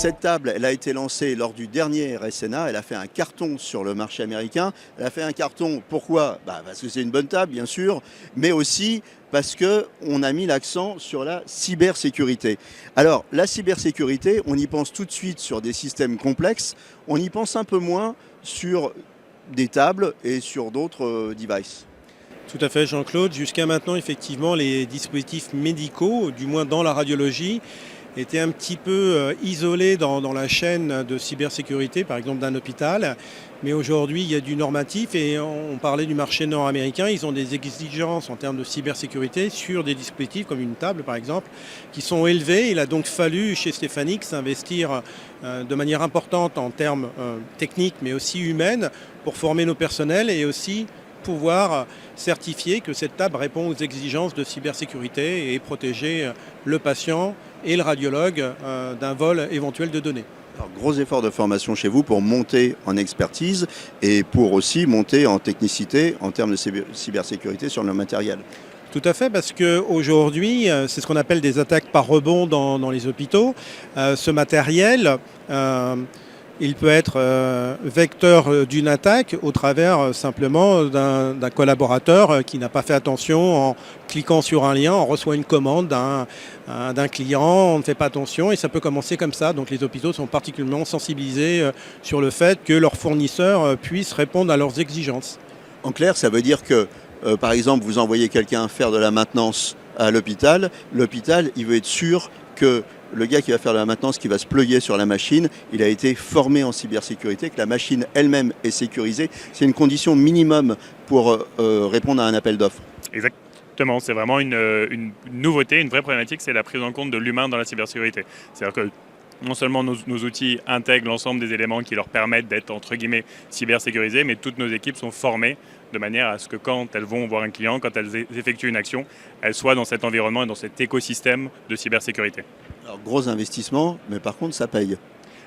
Cette table, elle a été lancée lors du dernier RSNA, elle a fait un carton sur le marché américain. Elle a fait un carton, pourquoi? Parce que c'est une bonne table, bien sûr, mais aussi parce qu'on a mis l'accent sur la cybersécurité. Alors, la cybersécurité, on y pense tout de suite sur des systèmes complexes, on y pense un peu moins sur des tables et sur d'autres devices. Tout à fait, Jean-Claude. Jusqu'à maintenant, effectivement, les dispositifs médicaux, du moins dans la radiologie, étaient un petit peu isolés dans la chaîne de cybersécurité, par exemple d'un hôpital. Mais aujourd'hui, il y a du normatif et on parlait du marché nord-américain. Ils ont des exigences en termes de cybersécurité sur des dispositifs comme une table, par exemple, qui sont élevées. Il a donc fallu, chez Stefanix, investir de manière importante en termes techniques, mais aussi humaines, pour former nos personnels et aussi pouvoir certifier que cette table répond aux exigences de cybersécurité et protéger le patient et le radiologue d'un vol éventuel de données. Alors, gros effort de formation chez vous pour monter en expertise et pour aussi monter en technicité en termes de cybersécurité sur le matériel. Tout à fait, parce qu'aujourd'hui, c'est ce qu'on appelle des attaques par rebond dans les hôpitaux. Ce matériel, il peut être vecteur d'une attaque au travers simplement d'un collaborateur qui n'a pas fait attention en cliquant sur un lien, on reçoit une commande d'un client, on ne fait pas attention et ça peut commencer comme ça. Donc les hôpitaux sont particulièrement sensibilisés sur le fait que leurs fournisseurs puissent répondre à leurs exigences. En clair, ça veut dire que, par exemple, vous envoyez quelqu'un faire de la maintenance à l'hôpital, il veut être sûr que le gars qui va faire de la maintenance, qui va se plugger sur la machine, il a été formé en cybersécurité, que la machine elle-même est sécurisée. C'est une condition minimum pour répondre à un appel d'offres. Exactement, c'est vraiment une nouveauté, une vraie problématique, c'est la prise en compte de l'humain dans la cybersécurité. C'est-à-dire que non seulement nos outils intègrent l'ensemble des éléments qui leur permettent d'être entre guillemets cybersécurisés, mais toutes nos équipes sont formées de manière à ce que quand elles vont voir un client, quand elles effectuent une action, elles soient dans cet environnement et dans cet écosystème de cybersécurité. Alors gros investissement, mais par contre ça paye.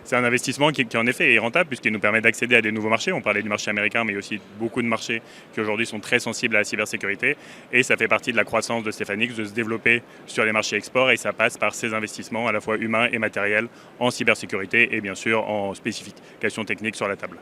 C'est un investissement qui en effet est rentable puisqu'il nous permet d'accéder à des nouveaux marchés. On parlait du marché américain, mais aussi beaucoup de marchés qui aujourd'hui sont très sensibles à la cybersécurité. Et ça fait partie de la croissance de Stefanix de se développer sur les marchés export et ça passe par ces investissements à la fois humains et matériels en cybersécurité et bien sûr en spécifications techniques sur la table.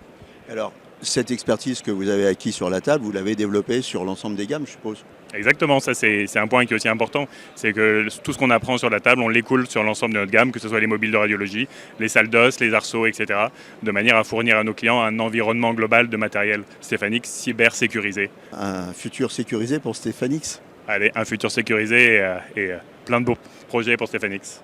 Alors, cette expertise que vous avez acquise sur la table, vous l'avez développée sur l'ensemble des gammes, je suppose? Exactement, ça c'est un point qui est aussi important, c'est que tout ce qu'on apprend sur la table, on l'écoule sur l'ensemble de notre gamme, que ce soit les mobiles de radiologie, les salles d'os, les arceaux, etc., de manière à fournir à nos clients un environnement global de matériel Stefanix cybersécurisé. Un futur sécurisé pour Stefanix? Allez, un futur sécurisé et plein de beaux projets pour Stefanix.